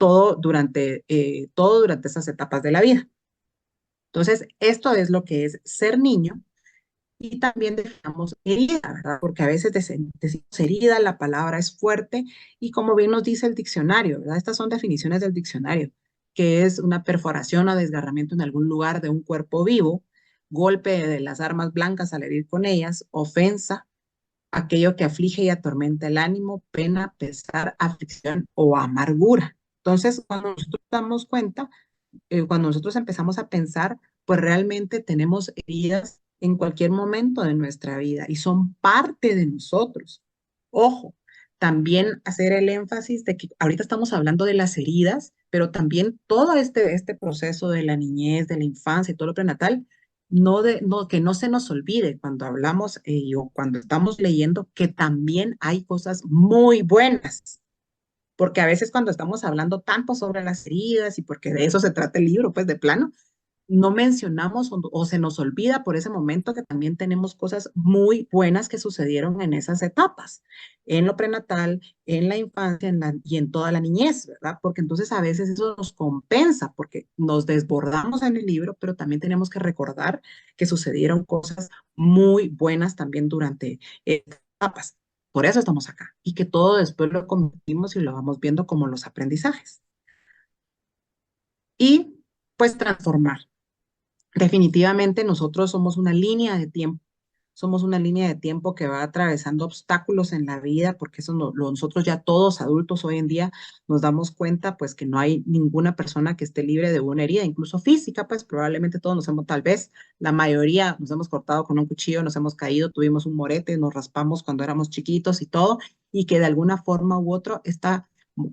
todo durante esas etapas de la vida. Entonces, esto es lo que es ser niño y también decimos herida, ¿verdad? Porque a veces decimos herida, la palabra es fuerte y como bien nos dice el diccionario, ¿verdad? Estas son definiciones del diccionario, que es una perforación o desgarramiento en algún lugar de un cuerpo vivo, golpe de las armas blancas al herir con ellas, ofensa, aquello que aflige y atormenta el ánimo, pena, pesar, aflicción o amargura. Entonces, cuando nosotros damos cuenta, cuando nosotros empezamos a pensar, pues realmente tenemos heridas en cualquier momento de nuestra vida y son parte de nosotros. Ojo, también hacer el énfasis de que ahorita estamos hablando de las heridas, pero también todo este proceso de la niñez, de la infancia y todo lo prenatal, que no se nos olvide cuando hablamos o cuando estamos leyendo que también hay cosas muy buenas porque a veces cuando estamos hablando tanto sobre las heridas y porque de eso se trata el libro, pues de plano, no mencionamos o se nos olvida por ese momento que también tenemos cosas muy buenas que sucedieron en esas etapas, en lo prenatal, en la infancia y en toda la niñez, ¿verdad? Porque entonces a veces eso nos compensa porque nos desbordamos en el libro, pero también tenemos que recordar que sucedieron cosas muy buenas también durante estas etapas. Por eso estamos acá y que todo después lo convertimos y lo vamos viendo como los aprendizajes. Y pues transformar. Definitivamente nosotros somos una línea de tiempo, somos una línea de tiempo que va atravesando obstáculos en la vida, porque eso nosotros ya todos adultos hoy en día nos damos cuenta pues que no hay ninguna persona que esté libre de una herida, incluso física, pues probablemente todos nos hemos, tal vez la mayoría nos hemos cortado con un cuchillo, nos hemos caído, tuvimos un morete, nos raspamos cuando éramos chiquitos y todo, y que de alguna forma u otra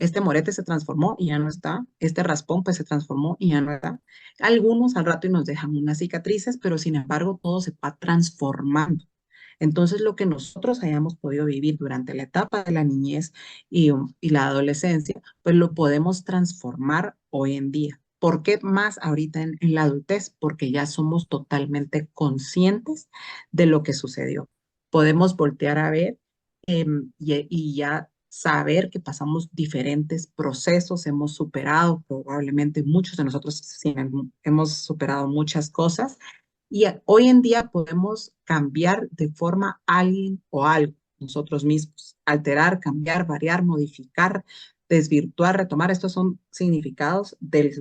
este morete se transformó y ya no está, este raspón pues se transformó y ya no está. Algunos al rato y nos dejan unas cicatrices, pero sin embargo todo se va transformando. Entonces, lo que nosotros hayamos podido vivir durante la etapa de la niñez y la adolescencia, pues lo podemos transformar hoy en día. ¿Por qué más ahorita en la adultez? Porque ya somos totalmente conscientes de lo que sucedió. Podemos voltear a ver y ya saber que pasamos diferentes procesos, hemos superado probablemente muchos de nosotros sí, hemos superado muchas cosas y hoy en día podemos cambiar de forma a alguien o algo, nosotros mismos, alterar, cambiar, variar, modificar, desvirtuar, retomar. Estos son significados del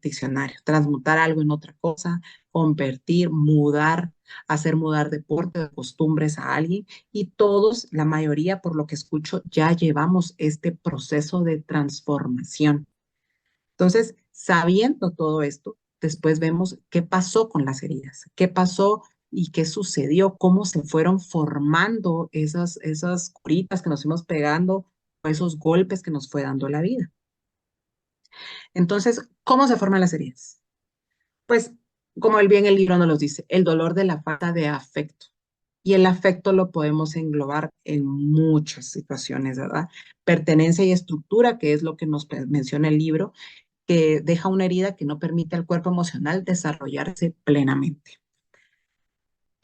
diccionario. Transmutar algo en otra cosa, convertir, mudar, hacer mudar deporte, de costumbres a alguien. Y todos, la mayoría, por lo que escucho, ya llevamos este proceso de transformación. Entonces, sabiendo todo esto, después vemos qué pasó con las heridas, qué pasó y qué sucedió, cómo se fueron formando esas curitas que nos fuimos pegando, o esos golpes que nos fue dando la vida. Entonces, ¿cómo se forman las heridas? Pues, como bien el libro nos lo dice, el dolor de la falta de afecto. Y el afecto lo podemos englobar en muchas situaciones, ¿verdad? Pertenencia y estructura, que es lo que nos menciona el libro, que deja una herida que no permite al cuerpo emocional desarrollarse plenamente.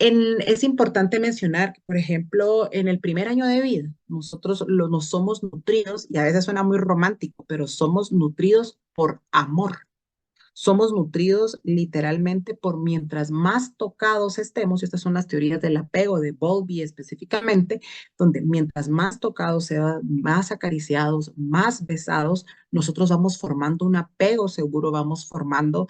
Es importante mencionar que, por ejemplo, en el primer año de vida, nosotros nos somos nutridos, y a veces suena muy romántico, pero somos nutridos por amor. Somos nutridos literalmente por mientras más tocados estemos, estas son las teorías del apego de Bowlby específicamente, donde mientras más tocados sean, más acariciados, más besados, nosotros vamos formando un apego seguro, vamos formando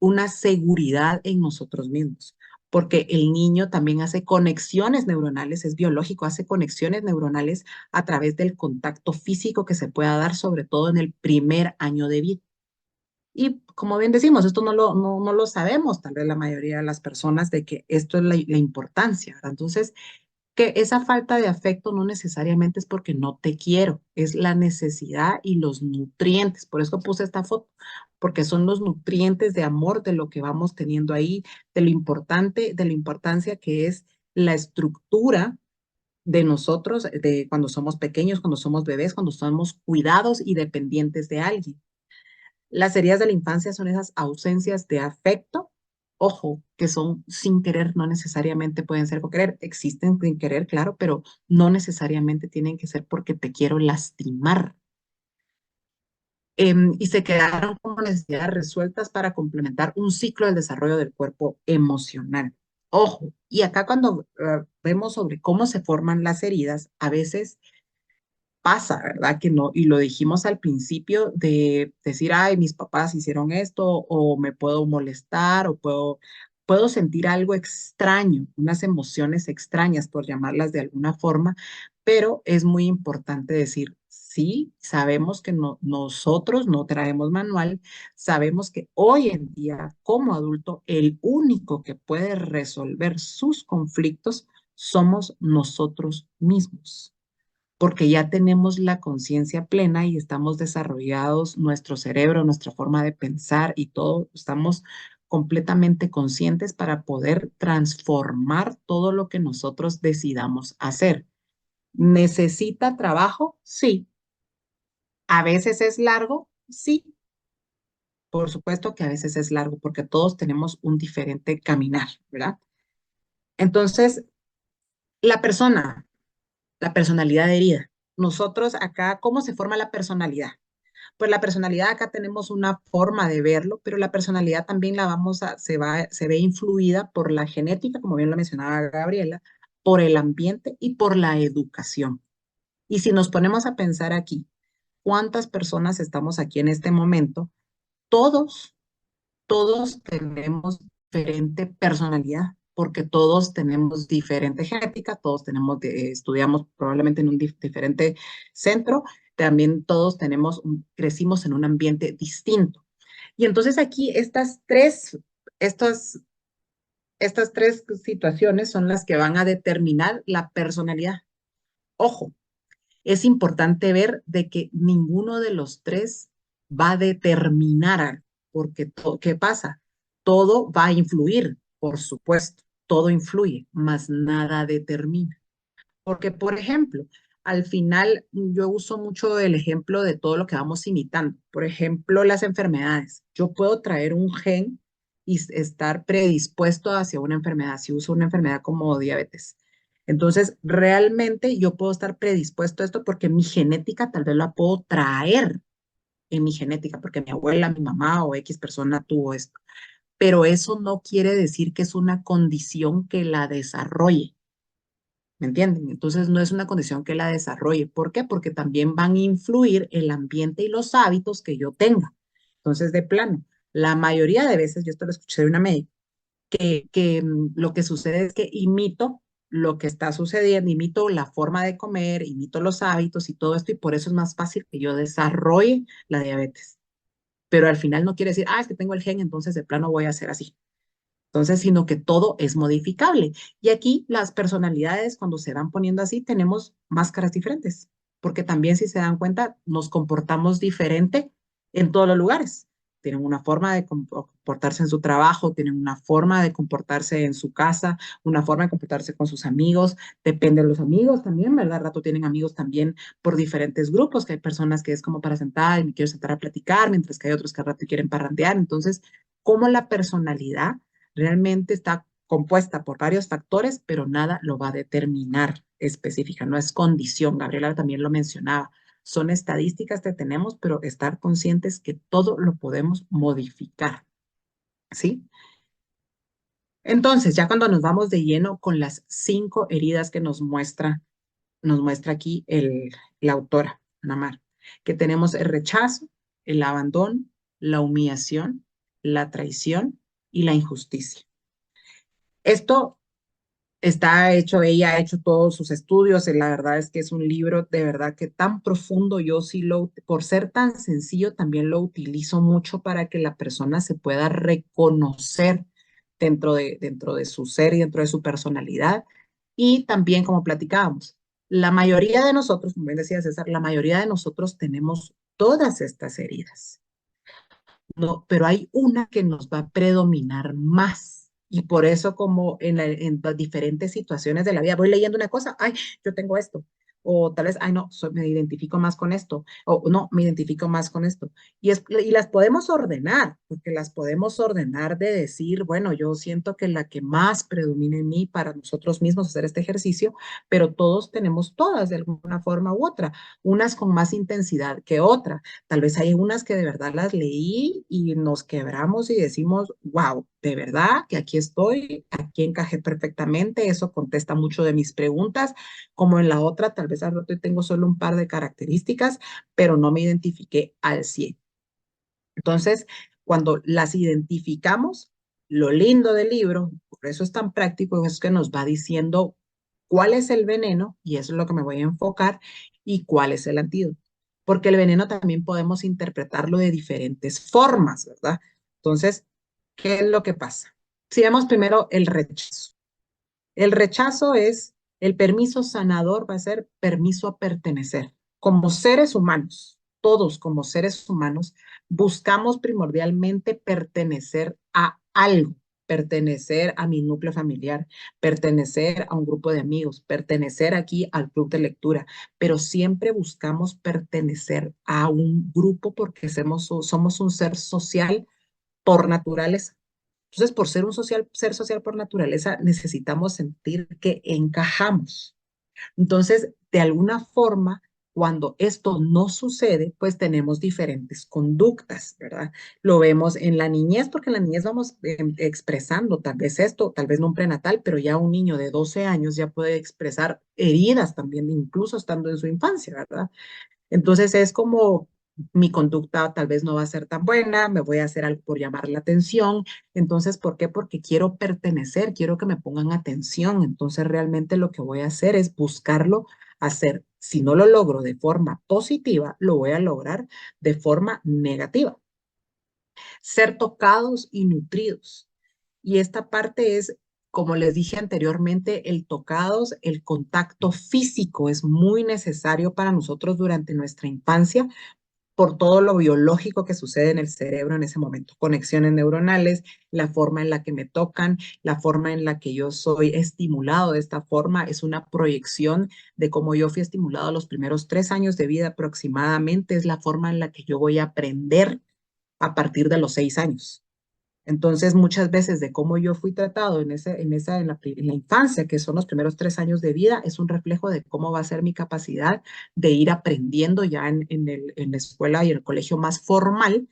una seguridad en nosotros mismos. Porque el niño también hace conexiones neuronales, es biológico, hace conexiones neuronales a través del contacto físico que se pueda dar, sobre todo en el primer año de vida. Y como bien decimos, esto no lo sabemos, tal vez la mayoría de las personas, de que esto es la importancia, ¿verdad? Entonces, que esa falta de afecto no necesariamente es porque no te quiero, es la necesidad y los nutrientes. Por eso puse esta foto, porque son los nutrientes de amor de lo que vamos teniendo ahí, de lo importante, de la importancia que es la estructura de nosotros, de cuando somos pequeños, cuando somos bebés, cuando somos cuidados y dependientes de alguien. Las heridas de la infancia son esas ausencias de afecto, ojo, que son sin querer, no necesariamente pueden ser con querer, existen sin querer, claro, pero no necesariamente tienen que ser porque te quiero lastimar. y se quedaron como necesidades resueltas para complementar un ciclo del desarrollo del cuerpo emocional. Ojo, y acá cuando vemos sobre cómo se forman las heridas, a veces pasa, ¿verdad? Que no, y lo dijimos al principio de decir, ay, mis papás hicieron esto, o me puedo molestar, o puedo sentir algo extraño, unas emociones extrañas, por llamarlas de alguna forma, pero es muy importante decir, sí, sabemos que nosotros no traemos manual, sabemos que hoy en día, como adulto, el único que puede resolver sus conflictos somos nosotros mismos porque ya tenemos la conciencia plena y estamos desarrollados, nuestro cerebro, nuestra forma de pensar y todo, estamos completamente conscientes para poder transformar todo lo que nosotros decidamos hacer. ¿Necesita trabajo? Sí. ¿A veces es largo? Sí. Por supuesto que a veces es largo porque todos tenemos un diferente caminar, ¿verdad? Entonces, la persona, la personalidad herida. Nosotros acá, ¿cómo se forma la personalidad? Pues la personalidad acá tenemos una forma de verlo, pero la personalidad también se ve influida por la genética, como bien lo mencionaba Gabriela, por el ambiente y por la educación. Y si nos ponemos a pensar aquí, ¿cuántas personas estamos aquí en este momento? Todos todos tenemos diferente personalidad, porque todos tenemos diferente genética, todos estudiamos probablemente en un diferente centro, también todos crecimos en un ambiente distinto. Y entonces aquí estas, estas tres situaciones son las que van a determinar la personalidad. Ojo, es importante ver de que ninguno de los tres va a determinar algo, porque ¿qué pasa? Todo va a influir, por supuesto, todo influye, mas nada determina. Porque, por ejemplo, al final yo uso mucho el ejemplo de todo lo que vamos imitando. Por ejemplo, las enfermedades. Yo puedo traer un gen y estar predispuesto hacia una enfermedad, si uso una enfermedad como diabetes. Entonces, realmente yo puedo estar predispuesto a esto porque mi genética tal vez la puedo traer en mi genética, porque mi abuela, mi mamá o X persona tuvo esto. Pero eso no quiere decir que es una condición que la desarrolle. ¿Me entienden? Entonces no es una condición que la desarrolle. ¿Por qué? Porque también van a influir el ambiente y los hábitos que yo tenga. Entonces, de plano, la mayoría de veces, yo esto lo escuché de una médica, que lo que sucede es que imito lo que está sucediendo, imito la forma de comer, imito los hábitos y todo esto, y por eso es más fácil que yo desarrolle la diabetes. Pero al final no quiere decir, ah, es que tengo el gen, entonces de plano voy a hacer así. Entonces, sino que todo es modificable. Y aquí las personalidades, cuando se van poniendo así, tenemos máscaras diferentes, porque también si se dan cuenta, nos comportamos diferente en todos los lugares. Tienen una forma de comportarse en su trabajo, tienen una forma de comportarse en su casa, una forma de comportarse con sus amigos, depende de los amigos también, ¿verdad? Al rato tienen amigos también por diferentes grupos, que hay personas que es como para sentar y me quiero sentar a platicar, mientras que hay otros que al rato quieren parrandear. Entonces, cómo la personalidad realmente está compuesta por varios factores, pero nada lo va a determinar específica, no es condición. Gabriela también lo mencionaba. Son estadísticas que tenemos, pero estar conscientes que todo lo podemos modificar, ¿sí? Entonces, ya cuando nos vamos de lleno con las 5 heridas que nos muestra aquí la autora, Ana Mar, que tenemos el rechazo, el abandono, la humillación, la traición y la injusticia. Esto está hecho, ella ha hecho todos sus estudios, y la verdad es que es un libro de verdad que tan profundo, yo sí por ser tan sencillo, también lo utilizo mucho para que la persona se pueda reconocer dentro de su ser y dentro de su personalidad. Y también, como platicábamos, la mayoría de nosotros, como bien decía César, la mayoría de nosotros tenemos todas estas heridas. No, pero hay una que nos va a predominar más. Y por eso, como en las diferentes situaciones de la vida, voy leyendo una cosa, ay, yo tengo esto. o tal vez, ay, no, me identifico más con esto, o no, me identifico más con esto. Y las podemos ordenar, porque las podemos ordenar de decir, bueno, yo siento que la que más predomina en mí para nosotros mismos hacer este ejercicio, pero todos tenemos todas de alguna forma u otra, unas con más intensidad que otra. Tal vez hay unas que de verdad las leí y nos quebramos y decimos, wow, de verdad que aquí estoy, aquí encajé perfectamente, eso contesta mucho de mis preguntas, como en la otra, tal vez al rato tengo solo un par de características, pero no me identifiqué al 100. Entonces, cuando las identificamos, lo lindo del libro, por eso es tan práctico, es que nos va diciendo cuál es el veneno, y eso es lo que me voy a enfocar, y cuál es el antídoto. Porque el veneno también podemos interpretarlo de diferentes formas, ¿verdad? Entonces, ¿qué es lo que pasa? Si vemos primero el rechazo. El rechazo es el permiso sanador, va a ser permiso a pertenecer. Como seres humanos, todos como seres humanos, buscamos primordialmente pertenecer a algo, pertenecer a mi núcleo familiar, pertenecer a un grupo de amigos, pertenecer aquí al club de lectura, pero siempre buscamos pertenecer a un grupo porque somos un ser social por naturaleza. Entonces, por ser ser social por naturaleza, necesitamos sentir que encajamos. Entonces, de alguna forma, cuando esto no sucede, pues tenemos diferentes conductas, ¿verdad? Lo vemos en la niñez, porque en la niñez vamos expresando tal vez esto, tal vez no un prenatal, pero ya un niño de 12 años ya puede expresar heridas también, incluso estando en su infancia, ¿verdad? Entonces es como mi conducta tal vez no va a ser tan buena, me voy a hacer algo por llamar la atención. Entonces, ¿por qué? Porque quiero pertenecer, quiero que me pongan atención. Entonces, realmente lo que voy a hacer es buscarlo hacer. Si no lo logro de forma positiva, lo voy a lograr de forma negativa. Ser tocados y nutridos. Y esta parte es, como les dije anteriormente, el tocados, el contacto físico es muy necesario para nosotros durante nuestra infancia por todo lo biológico que sucede en el cerebro en ese momento, conexiones neuronales, la forma en la que me tocan, la forma en la que yo soy estimulado de esta forma, es una proyección de cómo yo fui estimulado los primeros 3 años de vida aproximadamente, es la forma en la que yo voy a aprender a partir de los 6 años. Entonces, muchas veces de cómo yo fui tratado en la infancia, que son los primeros 3 años de vida, es un reflejo de cómo va a ser mi capacidad de ir aprendiendo ya en la escuela y en el colegio más formal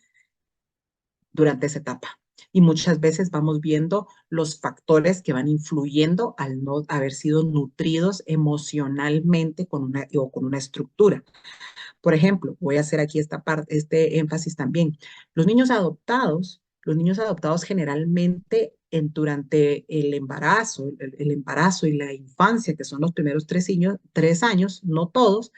durante esa etapa. Y muchas veces vamos viendo los factores que van influyendo al no haber sido nutridos emocionalmente con una estructura. Por ejemplo, voy a hacer aquí esta parte, este énfasis también. Los niños adoptados generalmente durante el embarazo, el embarazo y la infancia, que son los primeros 3 años, no todos,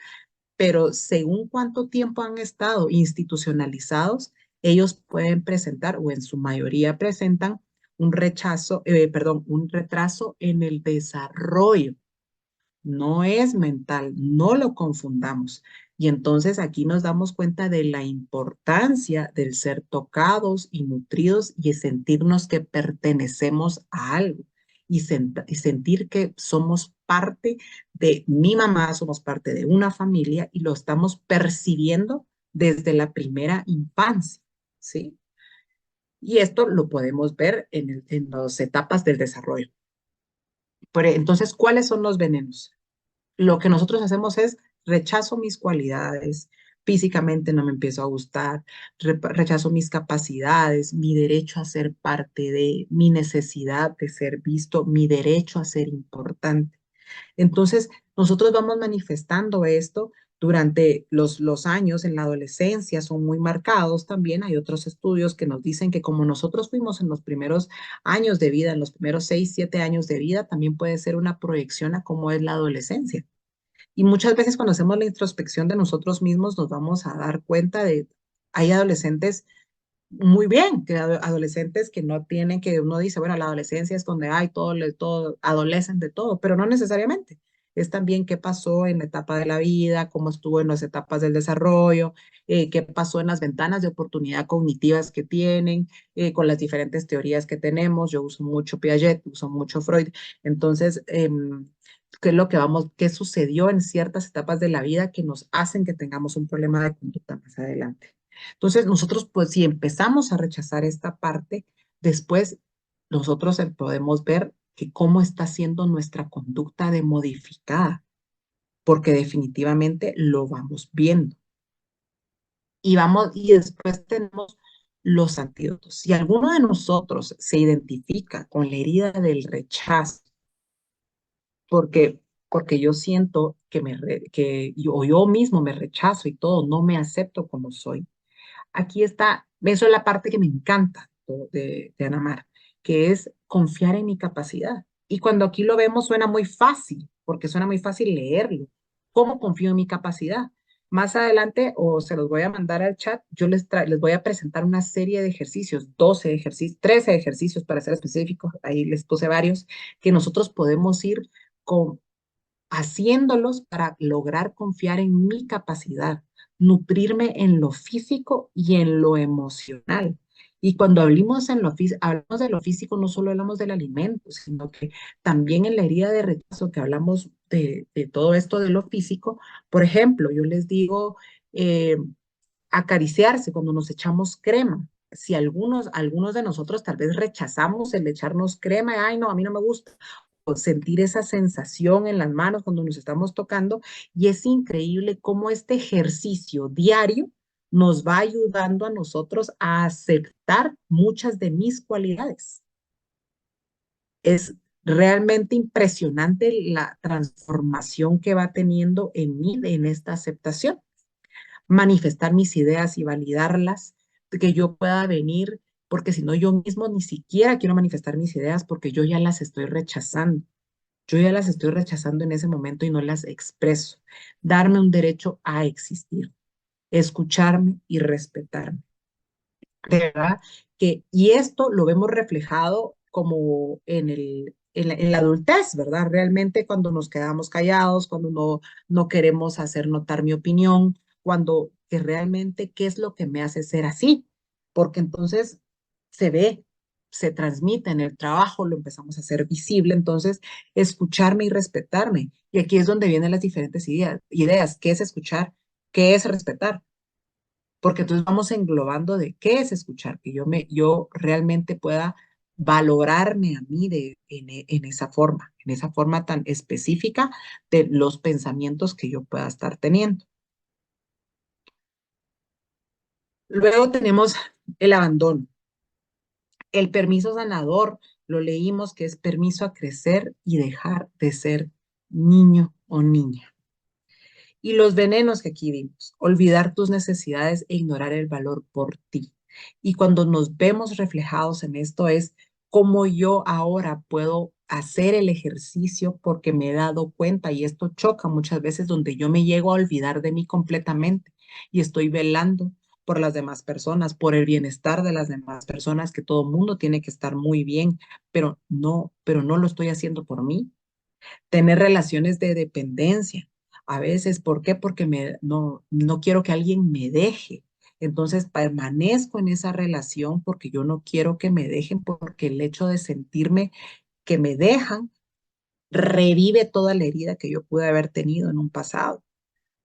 pero según cuánto tiempo han estado institucionalizados, ellos pueden presentar, o en su mayoría presentan, un retraso en el desarrollo, no es mental, no lo confundamos. Y entonces aquí nos damos cuenta de la importancia del ser tocados y nutridos y sentirnos que pertenecemos a algo y sentir que somos parte de mi mamá, somos parte de una familia y lo estamos percibiendo desde la primera infancia, ¿sí? Y esto lo podemos ver en las etapas del desarrollo. Entonces, ¿cuáles son los venenos? Lo que nosotros hacemos es rechazo mis cualidades, físicamente no me empiezo a gustar, rechazo mis capacidades, mi derecho a ser parte de, mi necesidad de ser visto, mi derecho a ser importante. Entonces, nosotros vamos manifestando esto durante los años en la adolescencia, son muy marcados también. Hay otros estudios que nos dicen que como nosotros fuimos en los primeros años de vida, en los primeros 6, 7 años de vida, también puede ser una proyección a cómo es la adolescencia. Y muchas veces cuando hacemos la introspección de nosotros mismos nos vamos a dar cuenta de, hay adolescentes muy bien, que adolescentes que no tienen, que uno dice, bueno, la adolescencia es donde hay todo, todo, adolecen de todo, pero no necesariamente. es también qué pasó en la etapa de la vida, cómo estuvo en las etapas del desarrollo, qué pasó en las ventanas de oportunidad cognitivas que tienen, con las diferentes teorías que tenemos. Yo uso mucho Piaget, uso mucho Freud. Entonces, qué es lo que vamos, qué sucedió en ciertas etapas de la vida que nos hacen que tengamos un problema de conducta más adelante. Entonces, nosotros, pues, si empezamos a rechazar esta parte, después nosotros podemos ver que cómo está siendo nuestra conducta de modificada, porque definitivamente lo vamos viendo. Y vamos, y después tenemos los antídotos. Si alguno de nosotros se identifica con la herida del rechazo, porque, porque yo siento que, que yo mismo me rechazo y todo, no me acepto como soy. Aquí está, eso es la parte que me encanta de Ana Mar, que es confiar en mi capacidad. Y cuando aquí lo vemos suena muy fácil, porque suena muy fácil leerlo. ¿Cómo confío en mi capacidad? Más adelante, o se los voy a mandar al chat, yo les voy a presentar una serie de ejercicios, 12 ejercicios, 13 ejercicios para ser específicos, ahí les puse varios, que nosotros podemos ir con, haciéndolos para lograr confiar en mi capacidad, nutrirme en lo físico y en lo emocional. Y cuando hablamos de lo físico, no solo hablamos del alimento, sino que también en la herida de rechazo, que hablamos de todo esto de lo físico. Por ejemplo, yo les digo acariciarse cuando nos echamos crema. Si algunos de nosotros tal vez rechazamos el echarnos crema, ay no, a mí no me gusta, sentir esa sensación en las manos cuando nos estamos tocando, y es increíble cómo este ejercicio diario nos va ayudando a nosotros a aceptar muchas de mis cualidades. Es realmente impresionante la transformación que va teniendo en mí en esta aceptación. Manifestar mis ideas y validarlas, que yo pueda venir, porque si no yo mismo ni siquiera quiero manifestar mis ideas porque yo ya las estoy rechazando. Yo ya las estoy rechazando en ese momento y no las expreso. Darme un derecho a existir, escucharme y respetarme. De verdad que, y esto lo vemos reflejado como en la adultez, ¿verdad? Realmente cuando nos quedamos callados, cuando no queremos hacer notar mi opinión, cuando que realmente qué es lo que me hace ser así, porque entonces se ve, se transmite en el trabajo, lo empezamos a hacer visible, entonces escucharme y respetarme. Y aquí es donde vienen las diferentes ideas, ¿qué es escuchar? ¿Qué es respetar? Porque entonces vamos englobando de qué es escuchar, que yo realmente pueda valorarme a mí en en esa forma tan específica de los pensamientos que yo pueda estar teniendo. Luego tenemos el abandono. El permiso sanador, lo leímos que es permiso a crecer y dejar de ser niño o niña. Y los venenos que aquí vimos, olvidar tus necesidades e ignorar el valor por ti. Y cuando nos vemos reflejados en esto es cómo yo ahora puedo hacer el ejercicio porque me he dado cuenta y esto choca muchas veces donde yo me llego a olvidar de mí completamente y estoy velando por las demás personas, por el bienestar de las demás personas, que todo el mundo tiene que estar muy bien, pero no lo estoy haciendo por mí. Tener relaciones de dependencia. A veces, ¿por qué? Porque no quiero que alguien me deje. Entonces permanezco en esa relación porque yo no quiero que me dejen, porque el hecho de sentirme que me dejan revive toda la herida que yo pude haber tenido en un pasado,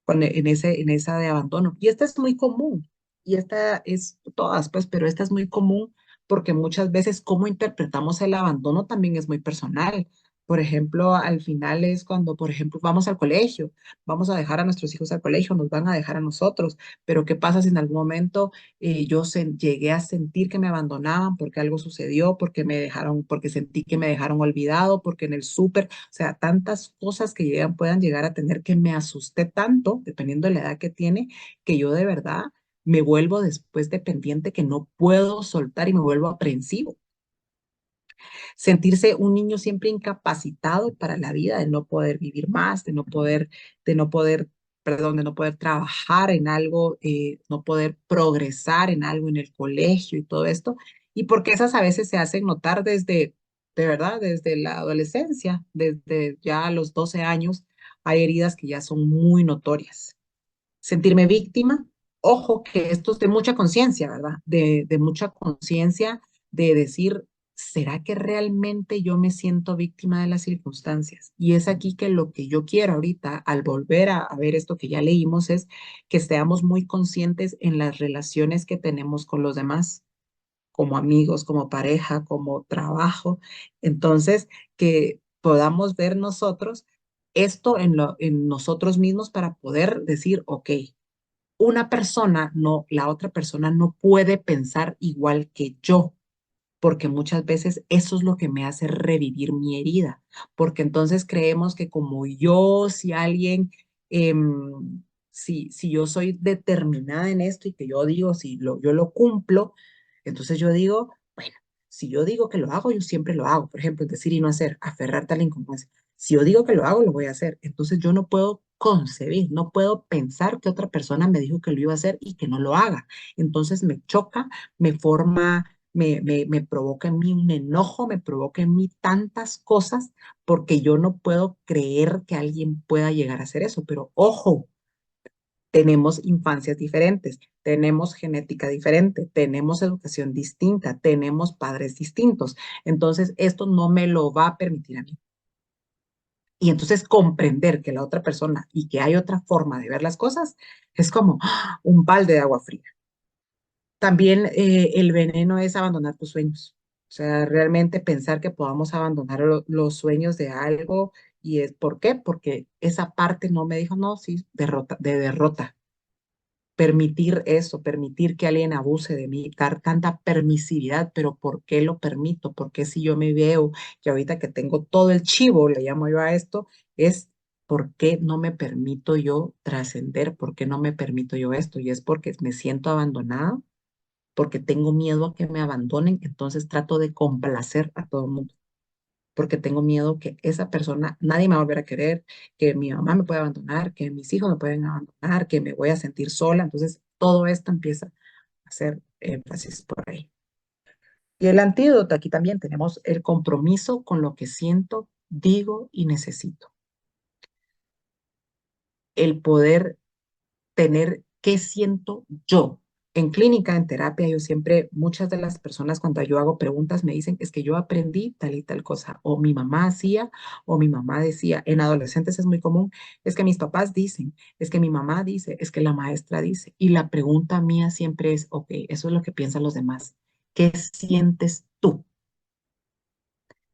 en esa de abandono. Y esta es muy común, y esta es todas, pues, pero esta es muy común porque muchas veces cómo interpretamos el abandono también es muy personal. Por ejemplo, al final es cuando, por ejemplo, vamos al colegio, vamos a dejar a nuestros hijos al colegio, nos van a dejar a nosotros, pero ¿qué pasa si en algún momento llegué a sentir que me abandonaban porque algo sucedió, porque me dejaron, porque sentí que me dejaron olvidado, porque en el súper, o sea, tantas cosas que puedan llegar a tener que me asusté tanto, dependiendo de la edad que tiene, que yo de verdad me vuelvo después dependiente que no puedo soltar y me vuelvo aprensivo. Sentirse un niño siempre incapacitado para la vida, de no poder vivir más, de no poder, perdón, de no poder trabajar en algo, no poder progresar en algo en el colegio y todo esto. Y porque esas a veces se hacen notar desde, de verdad, desde la adolescencia, desde ya a los 12 años, hay heridas que ya son muy notorias. Sentirme víctima, ojo que esto es de mucha conciencia, ¿verdad? De mucha conciencia de decir, ¿será que realmente yo me siento víctima de las circunstancias? Y es aquí que lo que yo quiero ahorita, al volver a ver esto que ya leímos, es que seamos muy conscientes en las relaciones que tenemos con los demás, como amigos, como pareja, como trabajo. Entonces, que podamos ver nosotros esto en nosotros mismos para poder decir, ok, una persona no, la otra persona no puede pensar igual que yo, porque muchas veces eso es lo que me hace revivir mi herida, porque entonces creemos que como yo, si alguien, si yo soy determinada en esto y que yo digo, si yo lo cumplo, entonces yo digo, bueno, si yo digo que lo hago, yo siempre lo hago. Por ejemplo, decir y no hacer, aferrarte a la incongruencia. Si yo digo que lo hago, lo voy a hacer. Entonces yo no puedo concebir, no puedo pensar que otra persona me dijo que lo iba a hacer y que no lo haga. Entonces me choca, me forma, me provoca en mí un enojo, me provoca en mí tantas cosas porque yo no puedo creer que alguien pueda llegar a hacer eso. Pero ojo, tenemos infancias diferentes, tenemos genética diferente, tenemos educación distinta, tenemos padres distintos. Entonces, esto no me lo va a permitir a mí. Y entonces comprender que la otra persona y que hay otra forma de ver las cosas es como un balde de agua fría. También el veneno es abandonar tus sueños. O sea, realmente pensar que podamos abandonar los sueños de algo y es ¿por qué? Porque esa parte no me dijo, no, sí, derrota, de derrota. Permitir eso, permitir que alguien abuse de mí, dar tanta permisividad, pero ¿por qué lo permito? Porque si yo me veo que ahorita que tengo todo el chivo, le llamo yo a esto, es ¿por qué no me permito yo trascender? ¿Por qué no me permito yo esto? Y es porque me siento abandonada, porque tengo miedo a que me abandonen, entonces trato de complacer a todo el mundo, porque tengo miedo que esa persona, nadie me va a volver a querer, que mi mamá me puede abandonar, que mis hijos me pueden abandonar, que me voy a sentir sola, entonces todo esto empieza a hacer énfasis por ahí. Y el antídoto, aquí también tenemos el compromiso con lo que siento, digo y necesito. El poder tener qué siento yo. En clínica, en terapia, yo siempre, muchas de las personas cuando yo hago preguntas me dicen, es que yo aprendí tal y tal cosa, o mi mamá hacía, o mi mamá decía. En adolescentes es muy común, es que mis papás dicen, es que mi mamá dice, es que la maestra dice. Y la pregunta mía siempre es, ok, eso es lo que piensan los demás. ¿Qué sientes tú?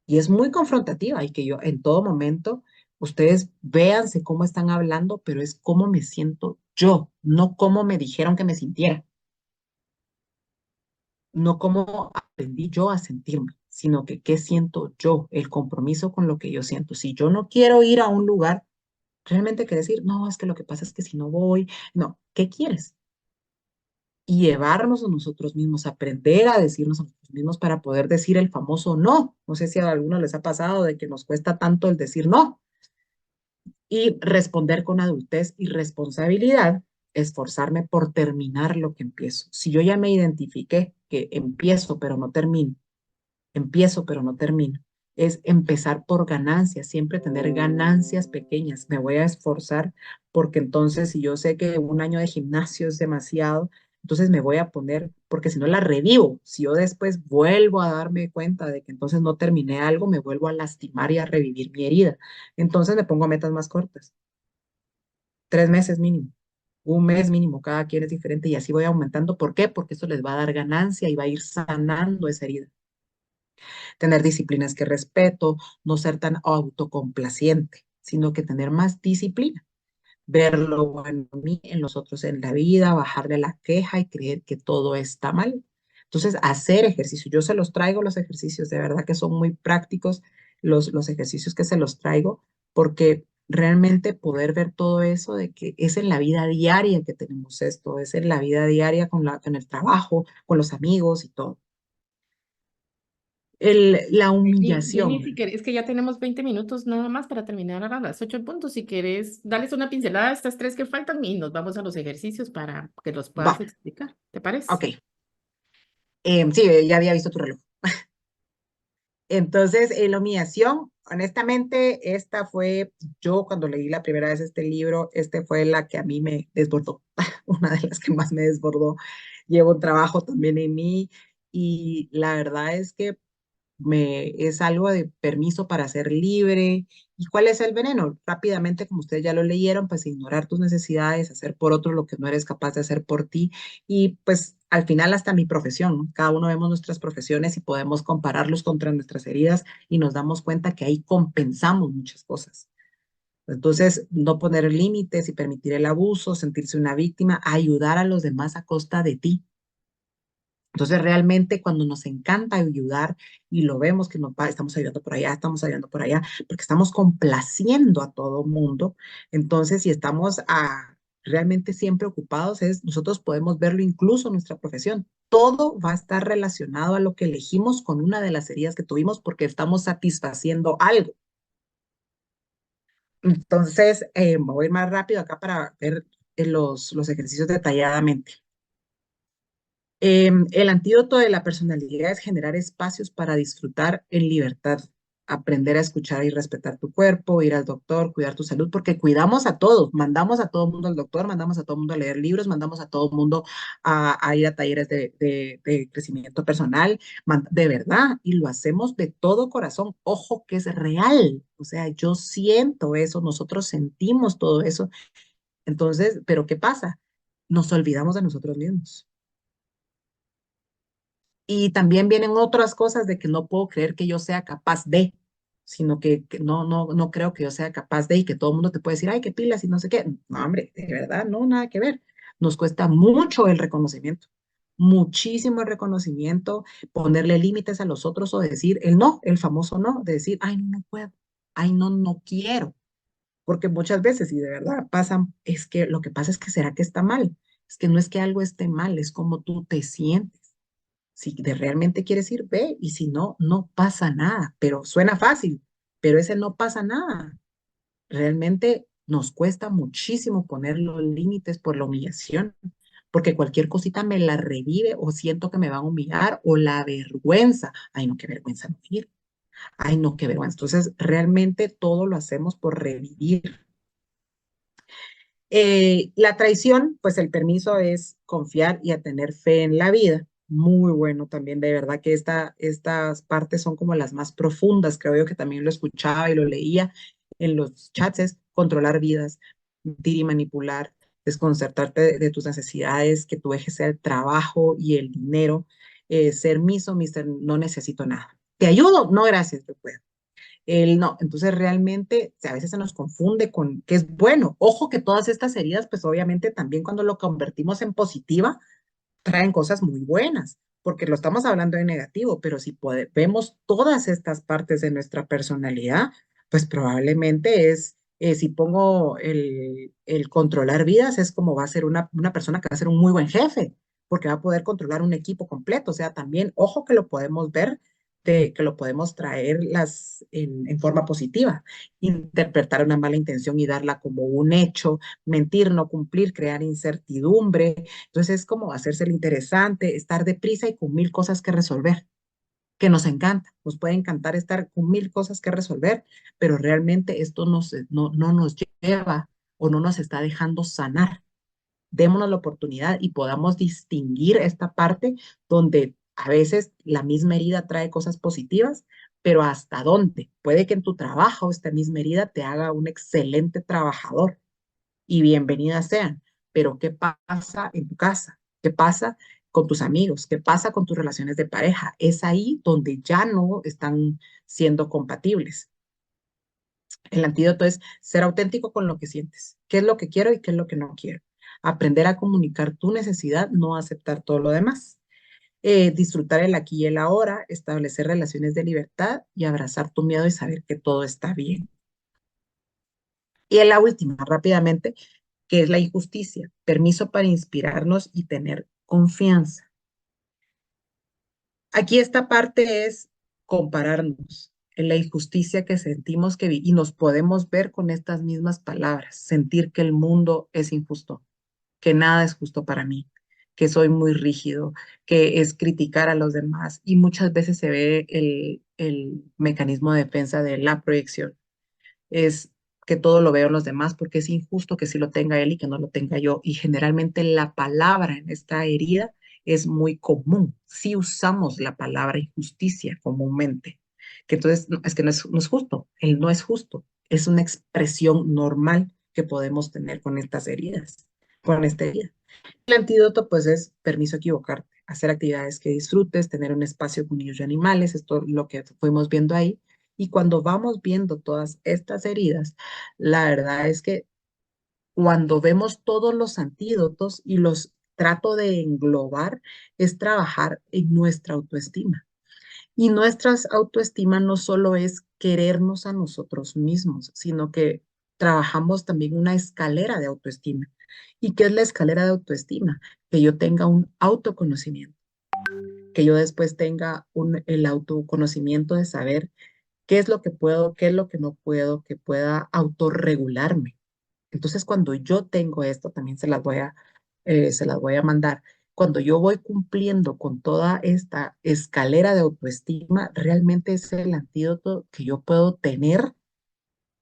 Y es muy confrontativa y que yo en todo momento, ustedes véanse cómo están hablando, pero es cómo me siento yo, no cómo me dijeron que me sintiera, no cómo aprendí yo a sentirme, sino que qué siento yo, el compromiso con lo que yo siento. Si yo no quiero ir a un lugar, realmente que decir, no, es que lo que pasa es que si no voy, no, ¿qué quieres? Y llevarnos a nosotros mismos, aprender a decirnos a nosotros mismos para poder decir el famoso no. No sé si a algunos les ha pasado de que nos cuesta tanto el decir no y responder con adultez y responsabilidad, esforzarme por terminar lo que empiezo. Si yo ya me identifiqué que empiezo pero no termino, empiezo pero no termino, es empezar por ganancias, siempre tener ganancias pequeñas. Me voy a esforzar porque entonces si yo sé que un año de gimnasio es demasiado, entonces me voy a poner, porque si no la revivo, si yo después vuelvo a darme cuenta de que entonces no terminé algo, me vuelvo a lastimar y a revivir mi herida. Entonces me pongo metas más cortas, 3 meses mínimo, un mes mínimo, cada quien es diferente y así voy aumentando. ¿Por qué? Porque eso les va a dar ganancia y va a ir sanando esa herida. Tener disciplinas que respeto, no ser tan autocomplaciente, sino que tener más disciplina, ver lo bueno en mí, en los otros en la vida, bajarle la queja y creer que todo está mal. Entonces, hacer ejercicio, yo se los traigo los ejercicios, de verdad que son muy prácticos los ejercicios que se los traigo, porque realmente poder ver todo eso de que es en la vida diaria que tenemos esto, es en la vida diaria con el trabajo, con los amigos y todo. La Jenny, humillación. si querés, es que ya tenemos 20 minutos nada más para terminar a las 8 puntos. Si quieres, dales una pincelada a estas tres que faltan y nos vamos a los ejercicios para que los Va, puedas explicar. ¿Te parece? ok. Sí, ya había visto tu reloj. Entonces, la humillación, honestamente, esta fue, yo cuando leí la primera vez este libro, este fue la que a mí me desbordó, una de las que más me desbordó. Llevo un trabajo también en mí y la verdad es que es algo de permiso para ser libre. ¿Y cuál es el veneno? Rápidamente, como ustedes ya lo leyeron, pues ignorar tus necesidades, hacer por otro lo que no eres capaz de hacer por ti. Y pues al final hasta mi profesión, ¿no? Cada uno vemos nuestras profesiones y podemos compararlos contra nuestras heridas y nos damos cuenta que ahí compensamos muchas cosas. Entonces, no poner límites y permitir el abuso, sentirse una víctima, ayudar a los demás a costa de ti. Entonces, realmente cuando nos encanta ayudar y lo vemos que estamos ayudando por allá, estamos ayudando por allá, porque estamos complaciendo a todo mundo, entonces si estamos realmente siempre ocupados, nosotros podemos verlo incluso en nuestra profesión. Todo va a estar relacionado a lo que elegimos con una de las heridas que tuvimos porque estamos satisfaciendo algo. Entonces, me voy a ir más rápido acá para ver los ejercicios detalladamente. El antídoto de la personalidad es generar espacios para disfrutar en libertad, aprender a escuchar y respetar tu cuerpo, ir al doctor, cuidar tu salud, porque cuidamos a todos, mandamos a todo el mundo al doctor, mandamos a todo el mundo a leer libros, mandamos a todo el mundo a ir a talleres de crecimiento personal, de verdad, y lo hacemos de todo corazón. Ojo que es real, o sea, yo siento eso, nosotros sentimos todo eso. Entonces, ¿pero qué pasa? Nos olvidamos de nosotros mismos. Y también vienen otras cosas de que no puedo creer que yo sea capaz de, sino que no creo que yo sea capaz de y que todo el mundo te puede decir, ay, qué pilas y no sé qué. No, hombre, de verdad, no, nada que ver. Nos cuesta mucho el reconocimiento, muchísimo el reconocimiento, ponerle límites a los otros o decir el no, el famoso no, de decir, ay, no, no puedo, ay, no, no quiero. Porque muchas veces, y de verdad pasan, es que lo que pasa es que será que está mal. Es que no es que algo esté mal, es como tú te sientes. Si realmente quieres ir, ve, y si no, no pasa nada. Pero suena fácil, pero ese no pasa nada. Realmente nos cuesta muchísimo poner los límites por la humillación, porque cualquier cosita me la revive o siento que me van a humillar o la vergüenza. Ay, no, qué vergüenza no ir. Ay, no, qué vergüenza. Entonces, realmente todo lo hacemos por revivir. La traición, pues el permiso es confiar y a tener fe en la vida. Muy bueno también, de verdad que estas partes son como las más profundas, creo yo que también lo escuchaba y lo leía en los chats, es controlar vidas, mentir y manipular, desconcertarte de tus necesidades, que tu eje sea el trabajo y el dinero, ser miso, mister, no necesito nada. ¿Te ayudo? No, gracias, yo puedo. El no, entonces realmente a veces se nos confunde con qué es bueno. Ojo que todas estas heridas, pues obviamente también cuando lo convertimos en positiva, traen cosas muy buenas, porque lo estamos hablando de negativo, pero si vemos todas estas partes de nuestra personalidad, pues probablemente si pongo el controlar vidas, es como va a ser una persona que va a ser un muy buen jefe, porque va a poder controlar un equipo completo. O sea, también, ojo que lo podemos ver, que lo podemos traer en forma positiva, interpretar una mala intención y darla como un hecho, mentir, no cumplir, crear incertidumbre. Entonces es como hacerse el interesante, estar deprisa y con mil cosas que resolver, que nos encanta. Nos puede encantar estar con mil cosas que resolver, pero realmente esto no nos lleva o no nos está dejando sanar. Démonos la oportunidad y podamos distinguir esta parte donde a veces la misma herida trae cosas positivas, pero hasta dónde. Puede que en tu trabajo esta misma herida te haga un excelente trabajador y bienvenidas sean. Pero ¿qué pasa en tu casa? ¿Qué pasa con tus amigos? ¿Qué pasa con tus relaciones de pareja? Es ahí donde ya no están siendo compatibles. El antídoto es ser auténtico con lo que sientes. ¿Qué es lo que quiero y qué es lo que no quiero? Aprender a comunicar tu necesidad, no aceptar todo lo demás. Disfrutar el aquí y el ahora, establecer relaciones de libertad y abrazar tu miedo y saber que todo está bien. Y en la última, rápidamente, que es la injusticia, permiso para inspirarnos y tener confianza. Aquí esta parte es compararnos en la injusticia que sentimos y nos podemos ver con estas mismas palabras, sentir que el mundo es injusto, que nada es justo para mí, que soy muy rígido, que es criticar a los demás y muchas veces se ve el mecanismo de defensa de la proyección. Es que todo lo veo en los demás porque es injusto que sí lo tenga él y que no lo tenga yo. Y generalmente la palabra en esta herida es muy común. Sí usamos la palabra injusticia comúnmente. Que entonces es que no es justo. Él no es justo. Es una expresión normal que podemos tener con estas heridas, con esta herida. El antídoto, pues, es permiso a equivocarte, hacer actividades que disfrutes, tener un espacio con niños y animales, esto es lo que fuimos viendo ahí. Y cuando vamos viendo todas estas heridas, la verdad es que cuando vemos todos los antídotos y los trato de englobar, es trabajar en nuestra autoestima. Y nuestra autoestima no solo es querernos a nosotros mismos, sino que trabajamos también una escalera de autoestima. ¿Y qué es la escalera de autoestima? Que yo tenga un autoconocimiento, que yo después tenga el autoconocimiento de saber qué es lo que puedo, qué es lo que no puedo, que pueda autorregularme. Entonces, cuando yo tengo esto, también se las voy a mandar. Cuando yo voy cumpliendo con toda esta escalera de autoestima, realmente es el antídoto que yo puedo tener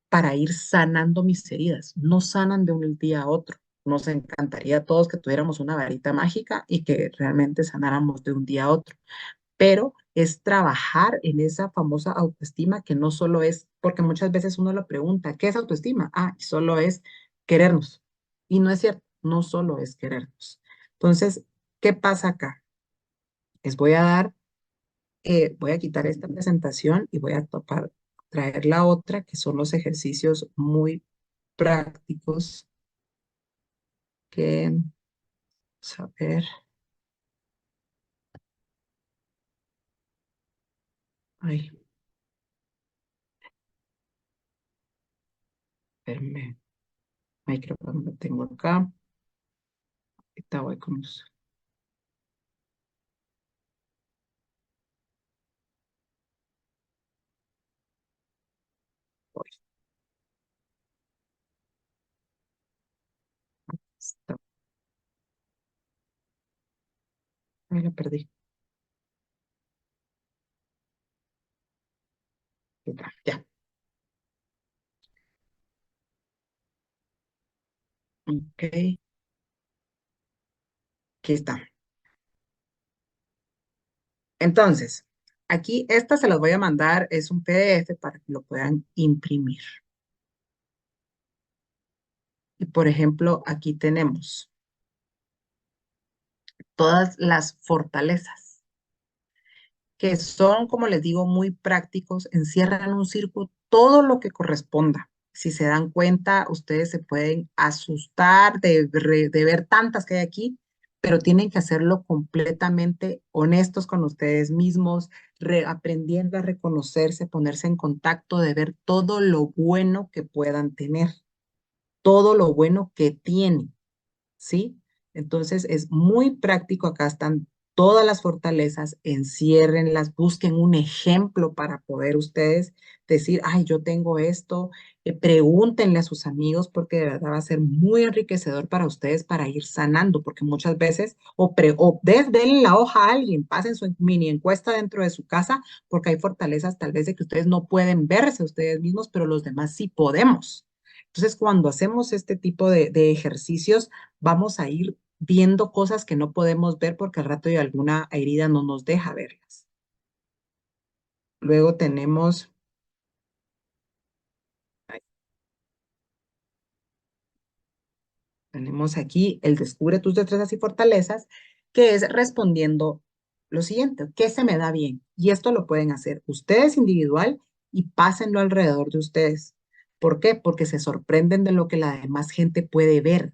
para ir sanando mis heridas. No sanan de un día a otro. Nos encantaría a todos que tuviéramos una varita mágica y que realmente sanáramos de un día a otro, pero es trabajar en esa famosa autoestima que no solo es, porque muchas veces uno lo pregunta, ¿qué es autoestima? Ah, y solo es querernos. Y no es cierto, no solo es querernos. Entonces, ¿qué pasa acá? Les voy a dar, voy a quitar esta presentación y voy a traer la otra, que son los ejercicios muy prácticos que, vamos a ver, ay, espérenme, ay, creo que no lo tengo acá. Ahorita voy con los, voy, está, ay, la perdí. Ya, ok, aquí está. Entonces, aquí esta se las voy a mandar, es un PDF para que lo puedan imprimir. Y por ejemplo, aquí tenemos todas las fortalezas, que son, como les digo, muy prácticos, encierran en un círculo todo lo que corresponda. Si se dan cuenta, ustedes se pueden asustar de ver tantas que hay aquí, pero tienen que hacerlo completamente honestos con ustedes mismos, aprendiendo a reconocerse, ponerse en contacto, de ver todo lo bueno que puedan tener, todo lo bueno que tienen. ¿Sí? Entonces es muy práctico, acá están todas las fortalezas, enciérrenlas, busquen un ejemplo para poder ustedes decir, ay, yo tengo esto, pregúntenle a sus amigos porque de verdad va a ser muy enriquecedor para ustedes para ir sanando, porque muchas veces, denle la hoja a alguien, pasen su mini encuesta dentro de su casa, porque hay fortalezas tal vez de que ustedes no pueden verse ustedes mismos, pero los demás sí podemos. Entonces, cuando hacemos este tipo de ejercicios, vamos a ir viendo cosas que no podemos ver porque al rato de alguna herida no nos deja verlas. Luego tenemos aquí el descubre tus destrezas y fortalezas, que es respondiendo lo siguiente, ¿qué se me da bien? Y esto lo pueden hacer ustedes individual y pásenlo alrededor de ustedes. ¿Por qué? Porque se sorprenden de lo que la demás gente puede ver.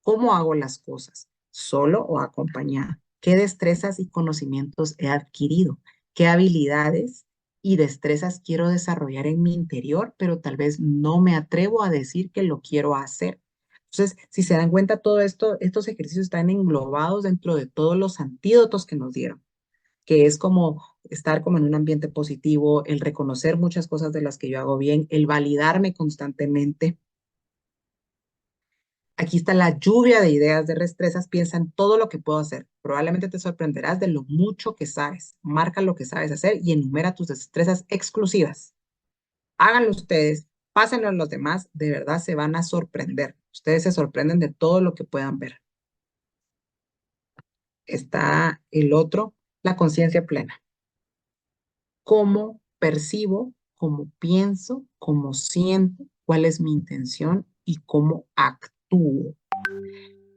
¿Cómo hago las cosas? ¿Solo o acompañada? ¿Qué destrezas y conocimientos he adquirido? ¿Qué habilidades y destrezas quiero desarrollar en mi interior, pero tal vez no me atrevo a decir que lo quiero hacer? Entonces, si se dan cuenta, todo esto, estos ejercicios están englobados dentro de todos los antídotos que nos dieron, que es como estar como en un ambiente positivo, el reconocer muchas cosas de las que yo hago bien, el validarme constantemente, Aquí está la lluvia de ideas de destrezas. Piensa en todo lo que puedo hacer. Probablemente te sorprenderás de lo mucho que sabes. Marca lo que sabes hacer y enumera tus destrezas exclusivas. Háganlo ustedes, pásenlo a los demás. De verdad se van a sorprender. Ustedes se sorprenden de todo lo que puedan ver. Está el otro, la conciencia plena. Cómo percibo, cómo pienso, cómo siento, cuál es mi intención y cómo actúo.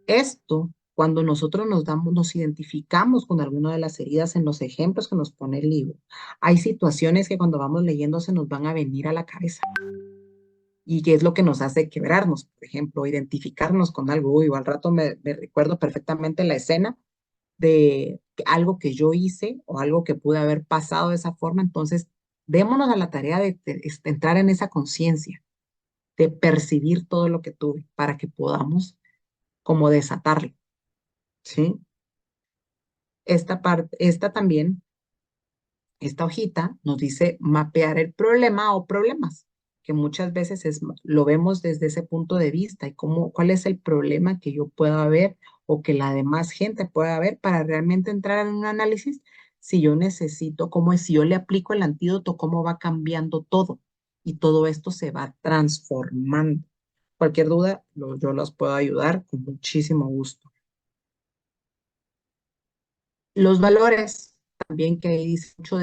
Esto, cuando nosotros nos identificamos con alguna de las heridas en los ejemplos que nos pone el libro, hay situaciones que cuando vamos leyendo se nos van a venir a la cabeza. Y qué es lo que nos hace quebrarnos, por ejemplo, identificarnos con algo. Uy, al rato me recuerdo perfectamente la escena de algo que yo hice o algo que pude haber pasado de esa forma. Entonces, démonos a la tarea de entrar en esa conciencia, de percibir todo lo que tuve para que podamos como desatarlo, ¿sí? Esta parte, esta también, esta hojita nos dice mapear el problema o problemas, que muchas veces lo vemos desde ese punto de vista y cuál es el problema que yo pueda ver o que la demás gente pueda ver para realmente entrar en un análisis. Si yo necesito, cómo es, si yo le aplico el antídoto, cómo va cambiando todo y todo esto se va transformando. Cualquier duda, yo los puedo ayudar con muchísimo gusto. Los valores también que dice mucho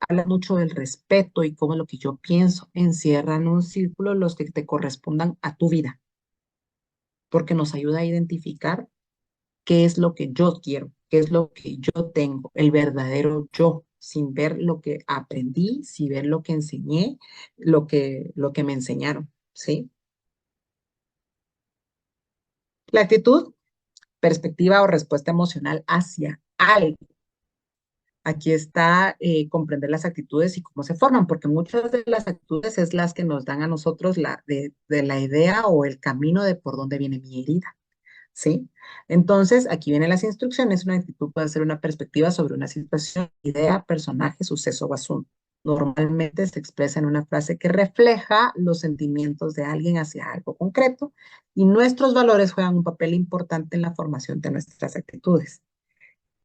habla mucho del respeto y cómo lo que yo pienso encierra en un círculo los que te correspondan a tu vida, porque nos ayuda a identificar qué es lo que yo quiero, qué es lo que yo tengo, el verdadero yo, sin ver lo que aprendí, sin ver lo que enseñé, lo que me enseñaron, ¿sí? La actitud, perspectiva o respuesta emocional hacia algo. Aquí está comprender las actitudes y cómo se forman, porque muchas de las actitudes es las que nos dan a nosotros de la idea o el camino de por dónde viene mi herida, ¿sí? Entonces, aquí vienen las instrucciones. Una actitud puede ser una perspectiva sobre una situación, idea, personaje, suceso o asunto. Normalmente se expresa en una frase que refleja los sentimientos de alguien hacia algo concreto y nuestros valores juegan un papel importante en la formación de nuestras actitudes.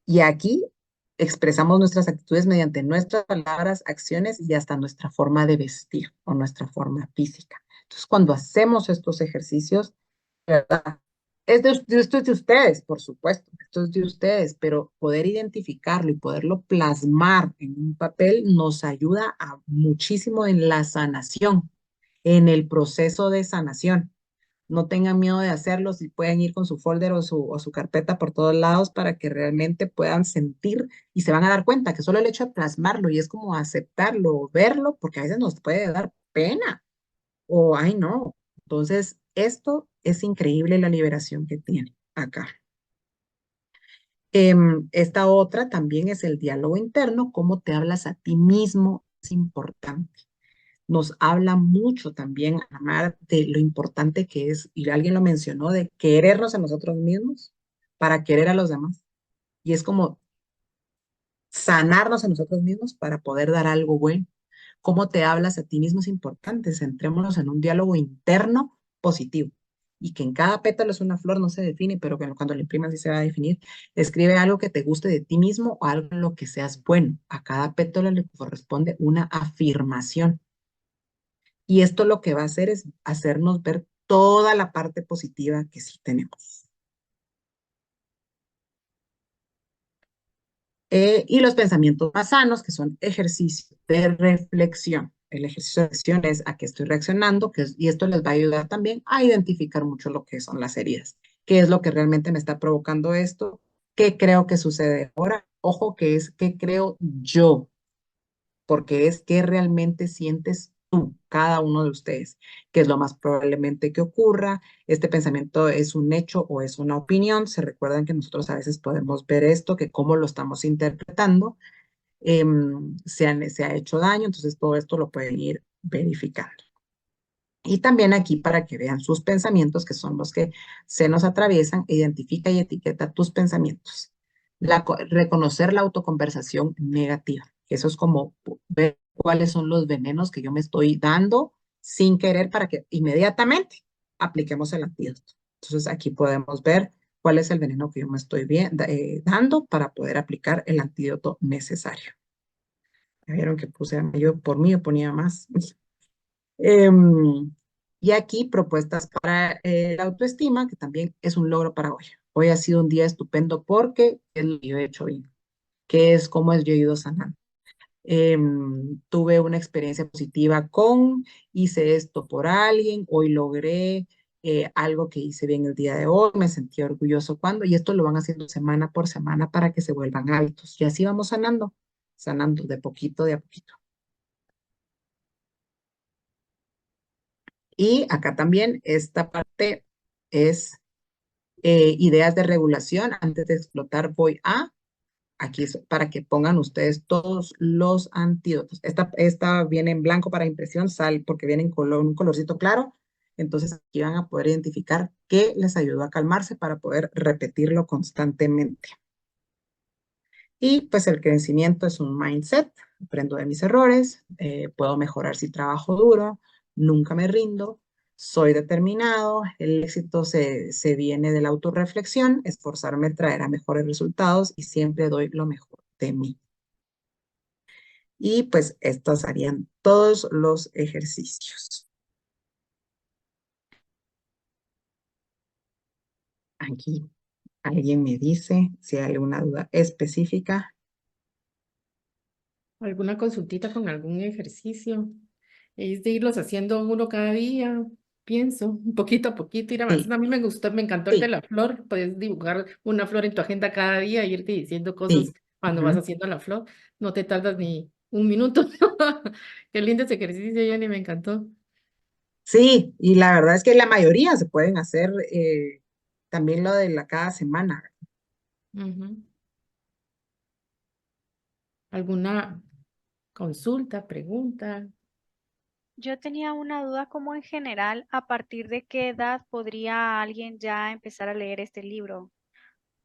Y aquí expresamos nuestras actitudes mediante nuestras palabras, acciones y hasta nuestra forma de vestir o nuestra forma física. Entonces, cuando hacemos estos ejercicios, ¿verdad? Esto es de ustedes, por supuesto, esto es de ustedes, pero poder identificarlo y poderlo plasmar en un papel nos ayuda muchísimo en la sanación, en el proceso de sanación. No tengan miedo de hacerlos y pueden ir con su folder o su carpeta por todos lados para que realmente puedan sentir y se van a dar cuenta que solo el hecho de plasmarlo y es como aceptarlo o verlo, porque a veces nos puede dar pena o, ay, no. Entonces, esto es increíble la liberación que tiene acá. Esta otra también es el diálogo interno, cómo te hablas a ti mismo es importante. Nos habla mucho también, Amar, de lo importante que es, y alguien lo mencionó, de querernos a nosotros mismos para querer a los demás. Y es como sanarnos a nosotros mismos para poder dar algo bueno. Cómo te hablas a ti mismo es importante. Centrémonos en un diálogo interno positivo. Y que en cada pétalo es una flor, no se define, pero que cuando lo imprimas sí se va a definir. Escribe algo que te guste de ti mismo o algo en lo que seas bueno. A cada pétalo le corresponde una afirmación. Y esto lo que va a hacer es hacernos ver toda la parte positiva que sí tenemos. Y los pensamientos más sanos, que son ejercicios de reflexión. El ejercicio de reflexión es a qué estoy reaccionando, y esto les va a ayudar también a identificar mucho lo que son las heridas. ¿Qué es lo que realmente me está provocando esto? ¿Qué creo que sucede ahora? Ojo, que es qué creo yo, porque es qué realmente sientes tú, cada uno de ustedes, que es lo más probablemente que ocurra. Este pensamiento es un hecho o es una opinión. Se recuerdan que nosotros a veces podemos ver esto, que cómo lo estamos interpretando, se ha hecho daño, entonces todo esto lo pueden ir verificando. Y también aquí para que vean sus pensamientos, que son los que se nos atraviesan, identifica y etiqueta tus pensamientos. Reconocer la autoconversación negativa. Eso es como ver cuáles son los venenos que yo me estoy dando sin querer para que inmediatamente apliquemos el antídoto. Entonces aquí podemos ver cuál es el veneno que yo me estoy dando para poder aplicar el antídoto necesario. Ya vieron que puse, yo por mí yo ponía más. Em, y aquí propuestas para la autoestima, que también es un logro para hoy. Hoy ha sido un día estupendo porque es lo que yo he hecho hoy, que es cómo es yo he ido sanando. Tuve una experiencia positiva hice esto por alguien, hoy logré algo que hice bien el día de hoy, me sentí orgulloso cuando, y esto lo van haciendo semana por semana para que se vuelvan hábitos. Y así vamos sanando, sanando de poquito, de a poquito. Y acá también esta parte es ideas de regulación. Antes de explotar, voy a, aquí es para que pongan ustedes todos los antídotos. Esta viene en blanco para impresión, sal, porque viene en color, un colorcito claro. Entonces aquí van a poder identificar qué les ayudó a calmarse para poder repetirlo constantemente. Y pues el crecimiento es un mindset, aprendo de mis errores, puedo mejorar si trabajo duro, nunca me rindo, soy determinado, el éxito se viene de la autorreflexión, esforzarme traerá mejores resultados y siempre doy lo mejor de mí. Y pues estos harían todos los ejercicios. Aquí alguien me dice si hay alguna duda específica. ¿Alguna consultita con algún ejercicio? Es de irlos haciendo uno cada día, pienso, un poquito a poquito, ir Sí, avanzando. A mí me gustó, me encantó el de sí, la flor. Puedes dibujar una flor en tu agenda cada día y irte diciendo cosas sí. cuando vas Ujú. haciendo la flor. No te tardas ni un minuto. Qué lindo ese ejercicio, Jenny, me encantó. Sí, y la verdad es que la mayoría se pueden hacer también lo de la cada semana. Ujú. ¿Alguna consulta, pregunta? Yo tenía una duda como en general, ¿a partir de qué edad podría alguien ya empezar a leer este libro?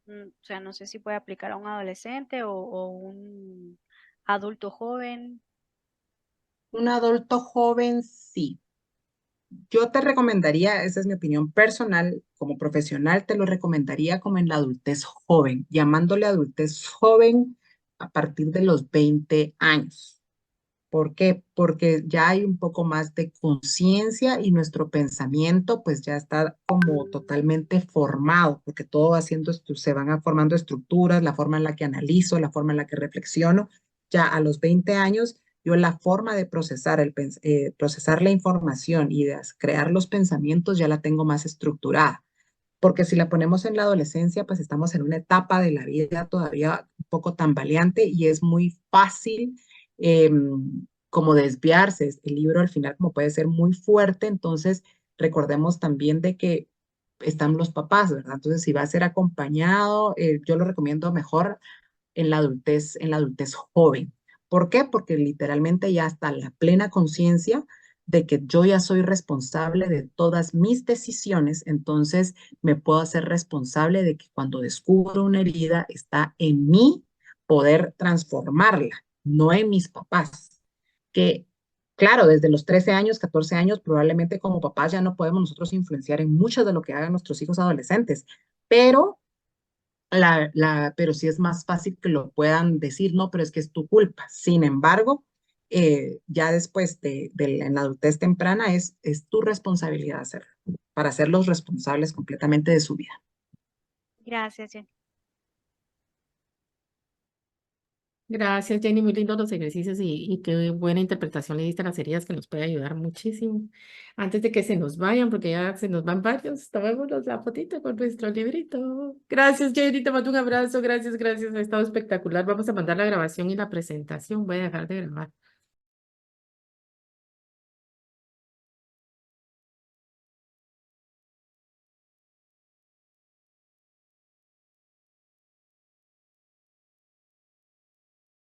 O sea, no sé si puede aplicar a un adolescente o un adulto joven. Un adulto joven, sí. Yo te recomendaría, esa es mi opinión personal, como profesional, te lo recomendaría como en la adultez joven, llamándole adultez joven a partir de los 20 años. ¿Por qué? Porque ya hay un poco más de conciencia y nuestro pensamiento pues ya está como totalmente formado, porque todo va haciendo, se van formando estructuras, la forma en la que analizo, la forma en la que reflexiono. Ya a los 20 años, yo la forma de procesar, procesar la información y de crear los pensamientos ya la tengo más estructurada. Porque si la ponemos en la adolescencia, pues estamos en una etapa de la vida todavía un poco tambaleante y es muy fácil eh, como desviarse. El libro al final como puede ser muy fuerte, entonces recordemos también de que están los papás, ¿verdad? Entonces si va a ser acompañado, yo lo recomiendo mejor en la adultez joven. ¿Por qué? Porque literalmente ya está la plena conciencia de que yo ya soy responsable de todas mis decisiones, entonces me puedo hacer responsable de que cuando descubro una herida está en mí poder transformarla, no en mis papás, que claro, desde los 13 años, 14 años, probablemente como papás ya no podemos nosotros influenciar en mucho de lo que hagan nuestros hijos adolescentes, pero pero sí es más fácil que lo puedan decir, no, pero es que es tu culpa. Sin embargo, ya después en la adultez temprana es tu responsabilidad hacerlo, para hacerlos responsables completamente de su vida. Gracias, Jenny. Gracias, Jenny. Muy lindos los ejercicios y qué buena interpretación le diste a las heridas que nos puede ayudar muchísimo. Antes de que se nos vayan, porque ya se nos van varios, tomémonos la fotito con nuestro librito. Gracias, Jenny. Te mando un abrazo. Gracias, gracias. Ha estado espectacular. Vamos a mandar la grabación y la presentación. Voy a dejar de grabar.